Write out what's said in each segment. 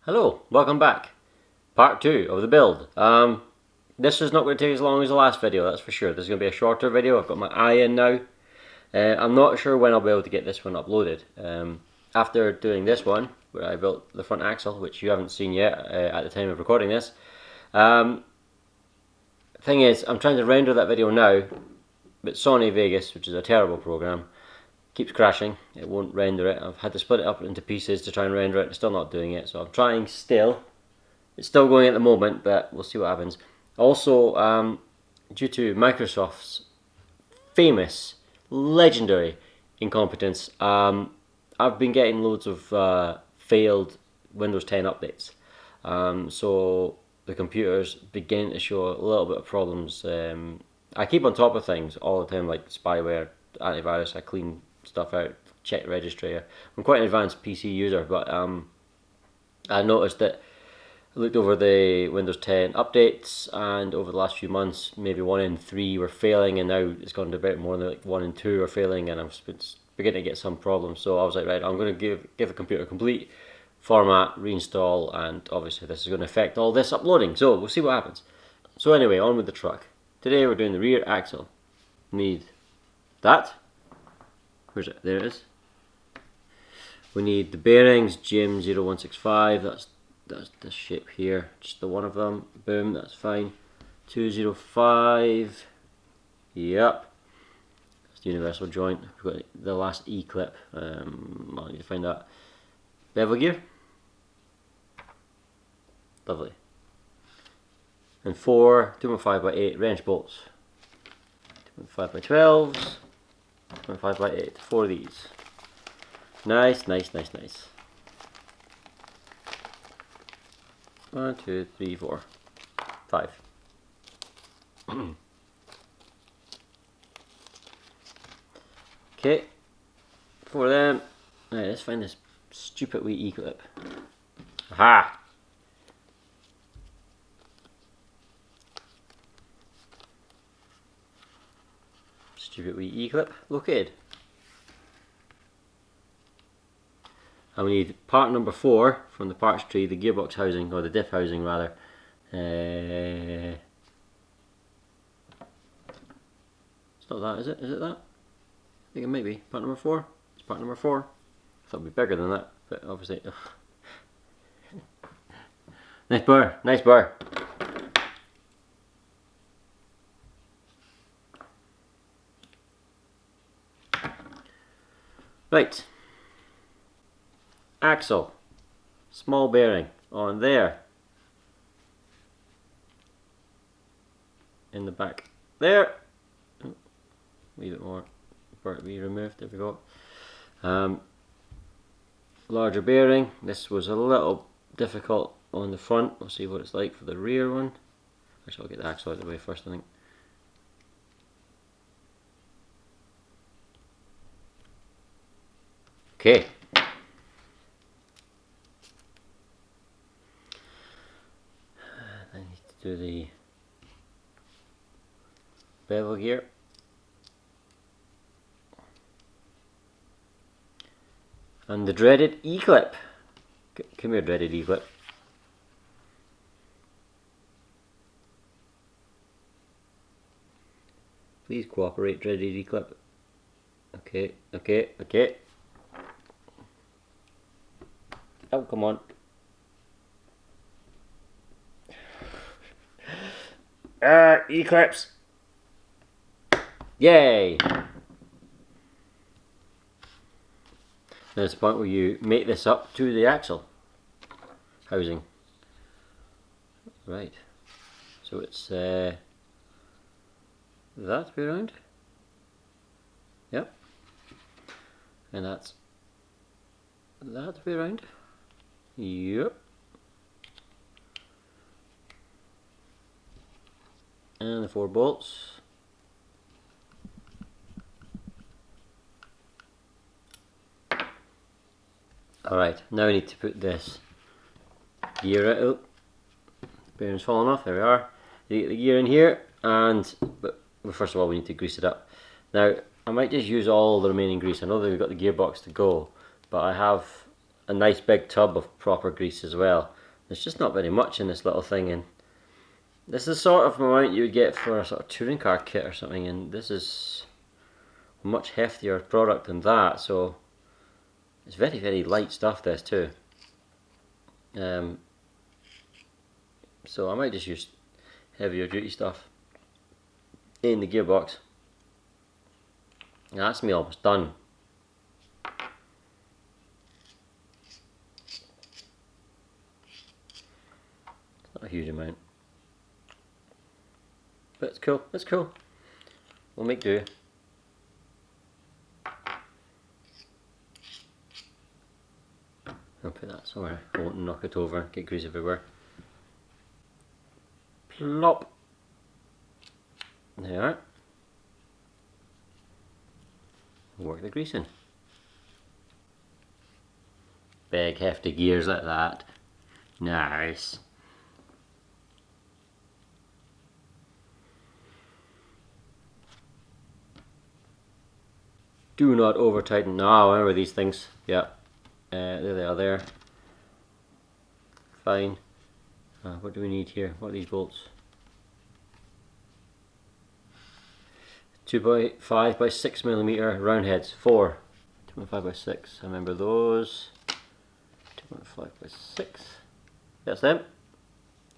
Hello, welcome back. Part 2 of the build. This is not going to take as long as the last video, that's for sure. This is going to be a shorter video. I've got my eye in now. I'm not sure when I'll be able to get this one uploaded. After doing this one, where I built the front axle, which you haven't seen yet at the time of recording this. Thing is, I'm trying to render that video now, but Sony Vegas, which is a terrible program, keeps crashing. It won't render it. I've had to split it up into pieces to try and render it. It's still not doing it, so I'm trying still. It's still going at the moment, but we'll see what happens. Also, due to Microsoft's famous, legendary incompetence, I've been getting loads of failed Windows 10 updates. So the computers begin to show a little bit of problems. I keep on top of things all the time, like spyware, antivirus. I clean stuff out, check registry. I'm quite an advanced PC user, but I noticed that I looked over the Windows 10 updates, and over the last few months, maybe 1 in 3 were failing, and now it's gone to about more than like 1 in 2 are failing, and I'm beginning to get some problems. So I was like, right, I'm going to give the computer a complete format, reinstall, and obviously this is going to affect all this uploading. So we'll see what happens. So anyway, on with the truck. Today we're doing the rear axle. Need that. Where's it? There it is. We need the bearings, GM0165. That's this shape here. Just the one of them. Boom. That's fine. 205. Yep. That's the universal joint. We've got the last E clip. I'll need to find that. Bevel gear. Lovely. And 4 2.5x8 wrench bolts. 2.5x12s. 2.5x8. 4 of these. Nice, nice, nice, nice. 1, 2, 3, 4, 5. Okay, 4 of them. Right, let's find this stupid wee E-clip. Aha! Stupid wee E-clip located. And we need part number 4 from the parts tree, the gearbox housing, or the diff housing rather. It's not that, is it? Is it that? I think it might be. Part number 4? It's part number 4. I thought it would be bigger than that, but obviously... Nice bar, nice bar. Right. Axle, small bearing on there, in the back there, a wee bit more part to be removed, there we go. Larger bearing, this was a little difficult on the front, we'll see what it's like for the rear one. Actually I'll get the axle out of the way first I think. Okay. I need to do the bevel gear. And the dreaded E-clip. Come here, dreaded E-clip. Please cooperate, dreaded E-clip. Okay, okay, okay. Oh, come on. E-clips. Yay! There's the point where you make this up to the axle housing. Right. So it's that way around. Yep. And that's that way around. Yep. And the 4 bolts. Alright, now we need to put this gear out. Oh, bearing's falling off, there we are. You get the gear in here, but first of all we need to grease it up. Now, I might just use all the remaining grease. I know that we've got the gearbox to go, but I have a nice big tub of proper grease as well. There's just not very much in this little thing, and this is sort of amount you would get for a sort of touring car kit or something, and this is a much heftier product than that, so it's very, very light stuff, this too. So I might just use heavier duty stuff in the gearbox. And that's me almost done. It's not a huge amount, but it's cool. It's cool. We'll make do. I'll put that somewhere. I won't knock it over, get grease everywhere. Plop. There you are. Work the grease in. Big hefty gears like that. Nice. Do not over tighten. No, I remember these things. Yeah. There they are there. Fine. What do we need here? What are these bolts? 2.5 by 6 millimeter round heads. 4. 2.5 by 6. I remember those. 2.5 by 6. That's them.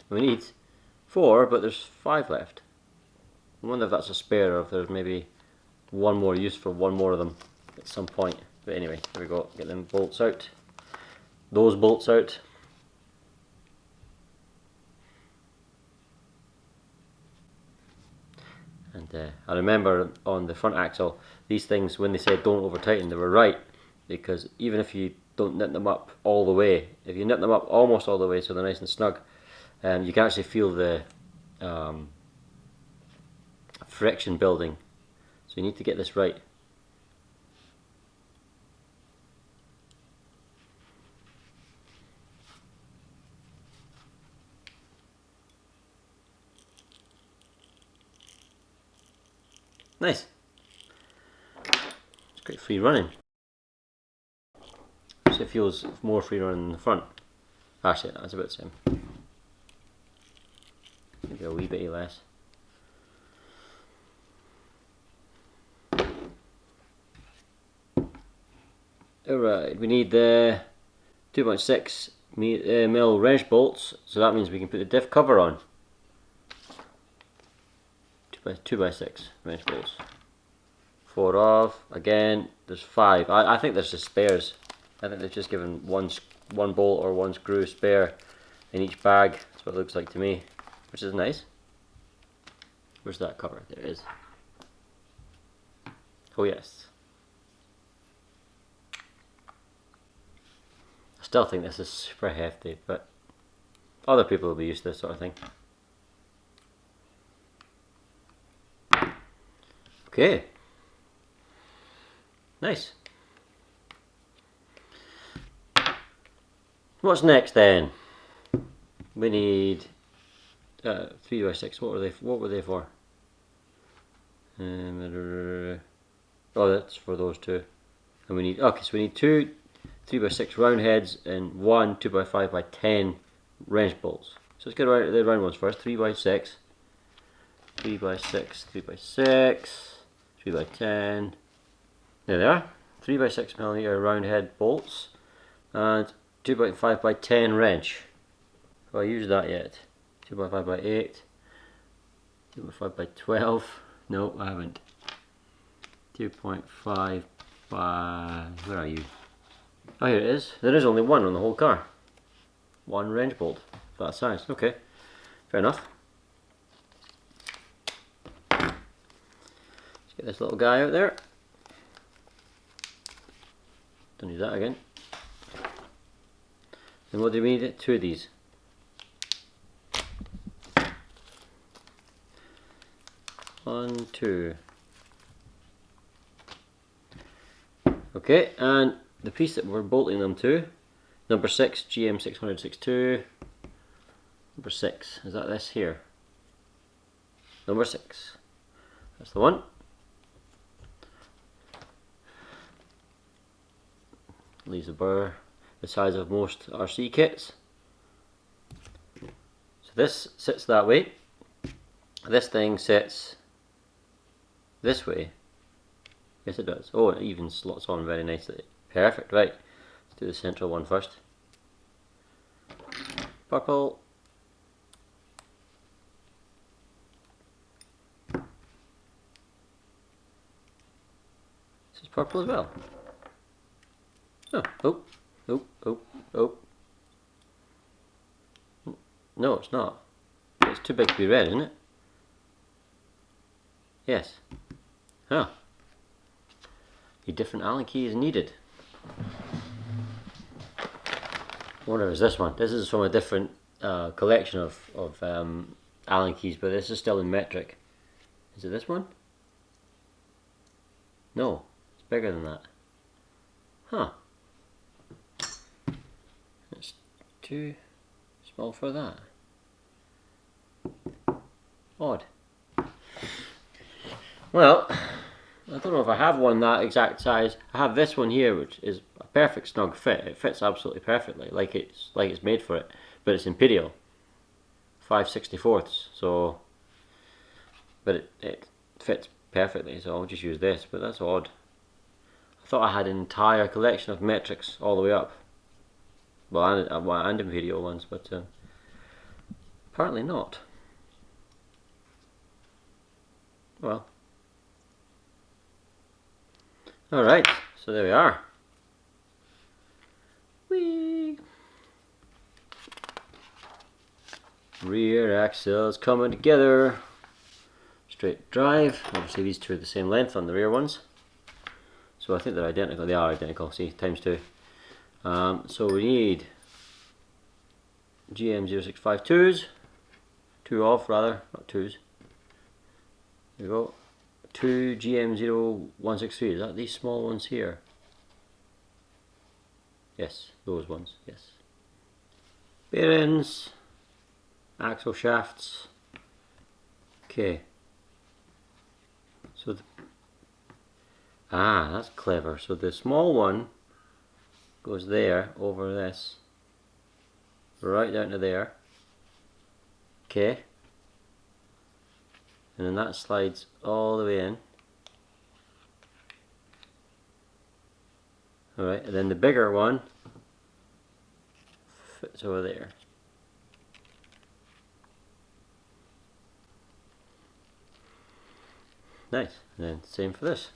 We need 4, but there's 5 left. I wonder if that's a spare or if there's maybe one more use for one more of them at some point. But anyway, here we go. Get them bolts out. Those bolts out. And I remember on the front axle, these things, when they said don't over tighten, they were right, because even if you don't knit them up all the way, if you knit them up almost all the way so they're nice and snug, you can actually feel the friction building. So you need to get this right. Nice. It's great free running. So it feels more free running in the front. Actually, that's about the same. Maybe a wee bit less. Alright, we need the 2.6 mil wrench bolts, so that means we can put the diff cover on. 2 by 6 wrench bolts. 4 of, again, there's 5. I think there's just spares. I think they've just given one bolt or one screw spare in each bag. That's what it looks like to me, which is nice. Where's that cover? There it is. Oh yes. I still think this is super hefty, but other people will be used to this sort of thing. Okay. Nice. What's next then? We need 3 by 6. What were they for? Oh, that's for those two. And we need, okay, so we need 2 3 by 6 round heads and 1 2 by 5 by 10 wrench bolts. So let's get the round ones first. 3 by 6, 3 by 6, 3 by 6, 3 by 10. There they are. 3 by 6 millimeter round head bolts and 2.5 by 10 wrench. Have I used that yet? 2.5 by 8, 2.5 by 12. No, I haven't. 2.5 by, where are you? Oh, here it is. There is only one on the whole car. One wrench bolt for that size. Okay, fair enough. Let's get this little guy out there. Don't need that again. And what do we need? 2 of these. One, 2. Okay, and the piece that we're bolting them to, number 6, GM662. Number 6, is that this here? Number 6. That's the one. Leaves the burr. the size of most RC kits. So this sits that way. This thing sits this way. Yes, it does. Oh, it even slots on very nicely. Perfect, right. Let's do the central one first. Purple. This is purple as well. Oh, oh, oh, oh, oh. No, it's not. It's too big to be red, isn't it? Yes. Huh. A different Allen key is needed. What is this one? This is from a different collection of Allen keys, but this is still in metric. Is it this one? No, it's bigger than that. Huh. It's too small for that. Odd. Well, I don't know if I have one that exact size. I have this one here, which is a perfect snug fit. It fits absolutely perfectly, like it's made for it. But it's Imperial, 5/64. So, but it fits perfectly. So I'll just use this. But that's odd. I thought I had an entire collection of metrics all the way up. Well, and Imperial ones, but apparently not. Well. Alright, so there we are. Whee! Rear axles coming together. Straight drive. Obviously these two are the same length on the rear ones. So I think they're identical. They are identical, see, times 2. So we need GM0652s. 2 of, rather, not 2s. There we go. 2 GM0163, is that these small ones here? Yes, those ones, yes. Bearings, axle shafts. Okay. So, that's clever. So the small one goes there, over this, right down to there. Okay. And then that slides all the way in. Alright, and then the bigger one fits over there. Nice. And then same for this.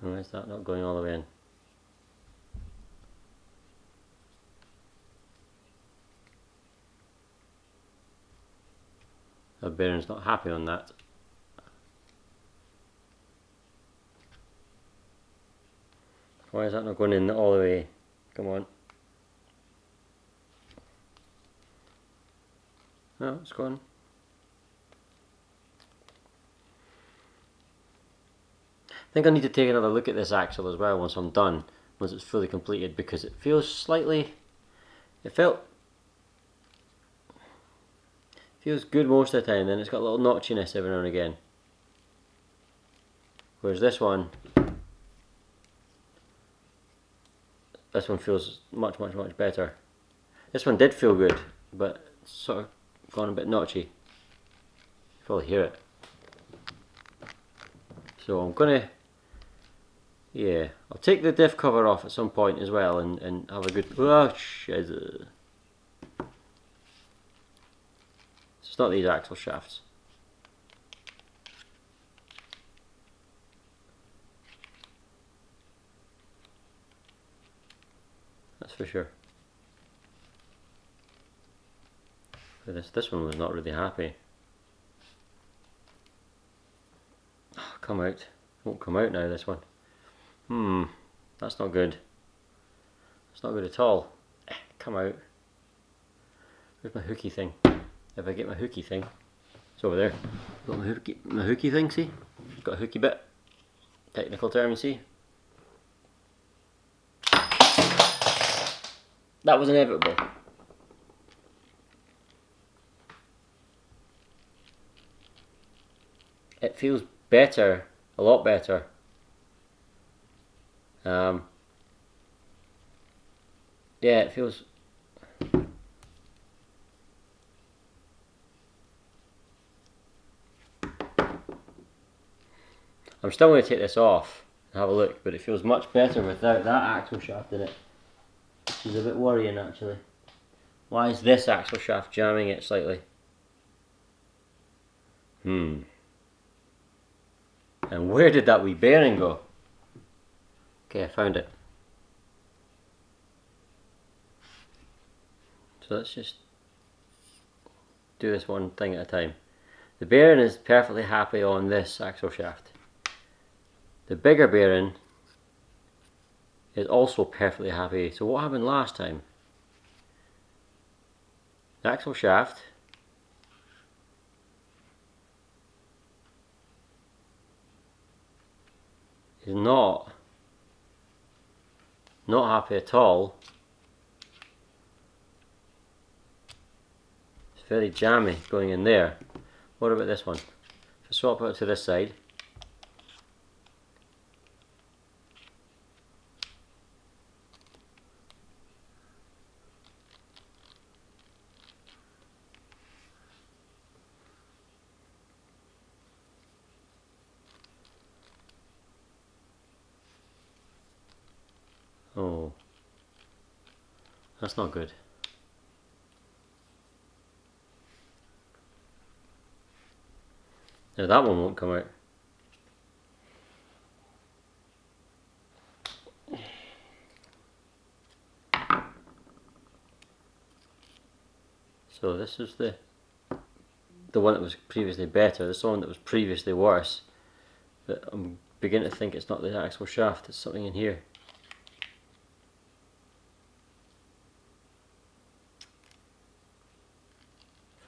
Why is that not going all the way in? The bearing's not happy on that. Why is that not going in all the way? Come on. No, it's gone. I think I need to take another look at this axle as well once I'm done, once it's fully completed, because it feels slightly, feels good most of the time, then it's got a little notchiness every now and again. Whereas this one feels much better. This one did feel good, but it's sort of gone a bit notchy. You probably hear it. So I'm gonna, I'll take the diff cover off at some point as well and have a good, it's not these axle shafts. That's for sure. But this one was not really happy. Oh, come out. Won't come out now, this one. That's not good. It's not good at all. Come out. Where's my hooky thing? If I get my hooky thing, it's over there. Got my hooky thing, see? It's got a hooky bit. Technical term, you see? That was inevitable. It feels better, a lot better. Yeah, it feels... I'm still going to take this off and have a look, but it feels much better without that axle shaft in it, which is a bit worrying actually. Why is this axle shaft jamming it slightly? And where did that wee bearing go? Okay, I found it. So let's just do this one thing at a time. The bearing is perfectly happy on this axle shaft. The bigger bearing is also perfectly happy. So what happened last time? The axle shaft is not happy at all. It's very jammy going in there. What about this one? If I swap it to this side, oh, that's not good. Now that one won't come out. So this is the one that was previously better. This one that was previously worse. But I'm beginning to think it's not the axle shaft, it's something in here.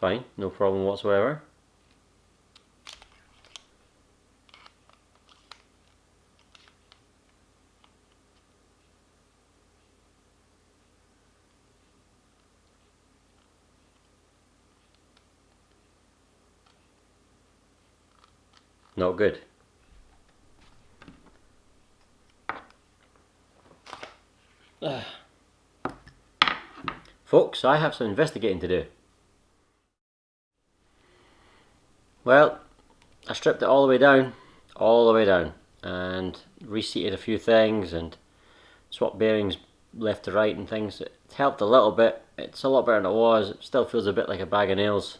Fine, no problem whatsoever. Not good. Folks, I have some investigating to do. Well, I stripped it all the way down, and reseated a few things and swapped bearings left to right and things. It helped a little bit. It's a lot better than it was. It still feels a bit like a bag of nails.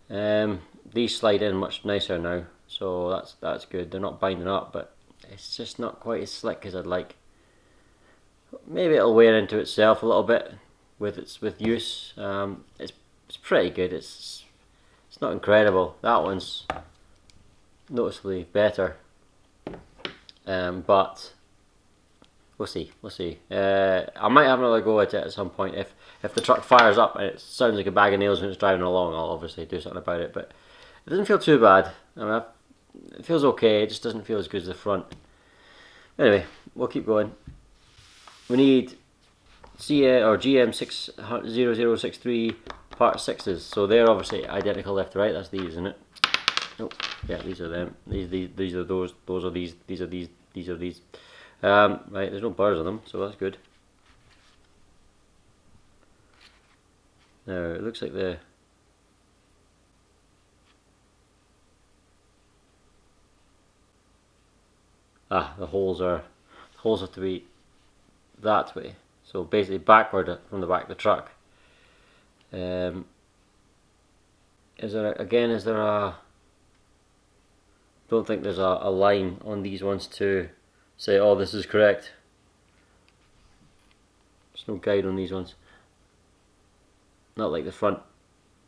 These slide in much nicer now, so that's good. They're not binding up, but it's just not quite as slick as I'd like. Maybe it'll wear into itself a little bit with use. It's pretty good. It's not incredible. That one's noticeably better, but we'll see. I might have another go at it at some point. If the truck fires up and it sounds like a bag of nails when it's driving along, I'll obviously do something about it. But it doesn't feel too bad. I mean, it feels okay. It just doesn't feel as good as the front. Anyway, we'll keep going. We need GM0063 part 6s. So they're obviously identical left to right. That's these, isn't it? Nope. Yeah, these are them. These are those. Those are these. These are these. These are these. Right, there's no bars on them, so that's good. Now it looks like the holes have to be that way. So basically backward from the back of the truck. Is there a don't think there's a line on these ones to say, oh, this is correct. There's no guide on these ones. Not like the front.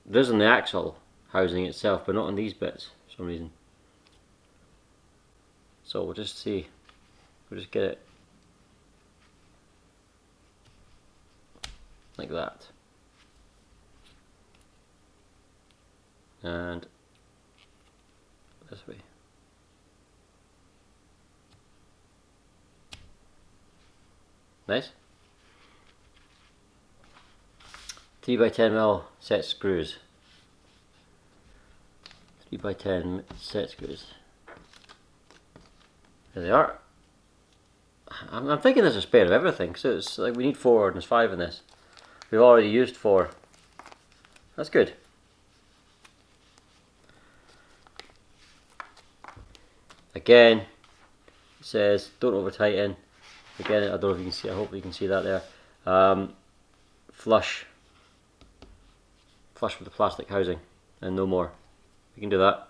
There's on the axle housing itself, but not on these bits for some reason. So we'll just see. We'll just get it like that. And this way. Nice. 3x10mm set screws. 3x10 set screws. There they are. I'm thinking there's a spare of everything, so it's like we need 4 and there's 5 in this. We've already used 4. That's good. Again, it says don't over tighten. Again, I don't know if you can see. I hope you can see that there. Flush with the plastic housing, and no more. You can do that.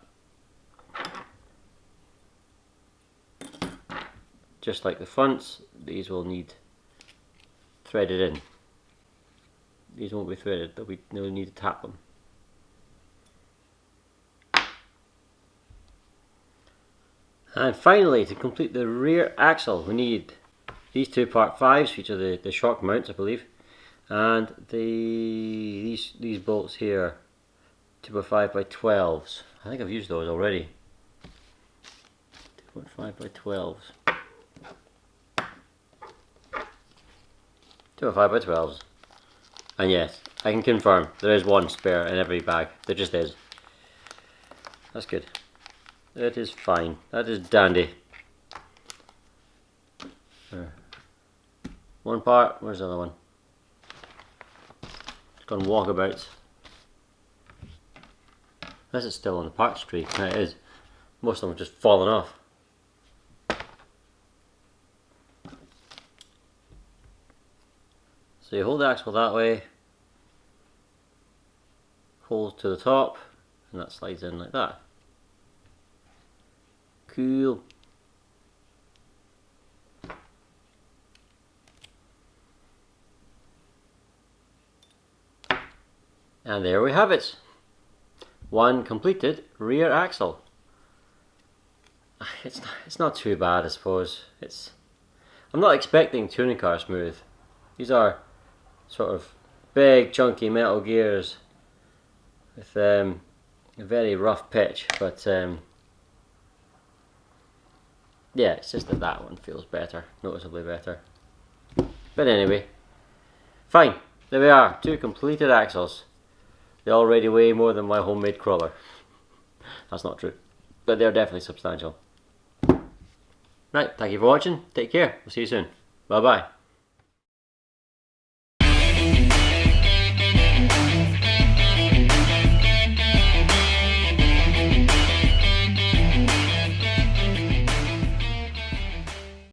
Just like the fronts, these will need threaded in. These won't be threaded, they'll need to tap them. And finally, to complete the rear axle, we need these two part 5s, which are the shock mounts, I believe, and these bolts here, 2x5x12s. I think I've used those already. 2.5x12s. 2x5x12s. And yes, I can confirm there is one spare in every bag. There just is. That's good. That is fine. That is dandy. One part, where's the other one? It's gone walkabouts. This is still on the parts tree. No, it is. Most of them have just fallen off. So you hold the axle that way, hold to the top, and that slides in like that. Cool. And there we have it. One completed rear axle. It's not too bad, I suppose. I'm not expecting touring car smooth. These are sort of big chunky metal gears with a very rough pitch, but yeah, it's just that one feels better, noticeably better. But anyway, fine, there we are, 2 completed axles. They already weigh more than my homemade crawler. That's not true, but they're definitely substantial. Right, thank you for watching, take care, we'll see you soon, bye bye.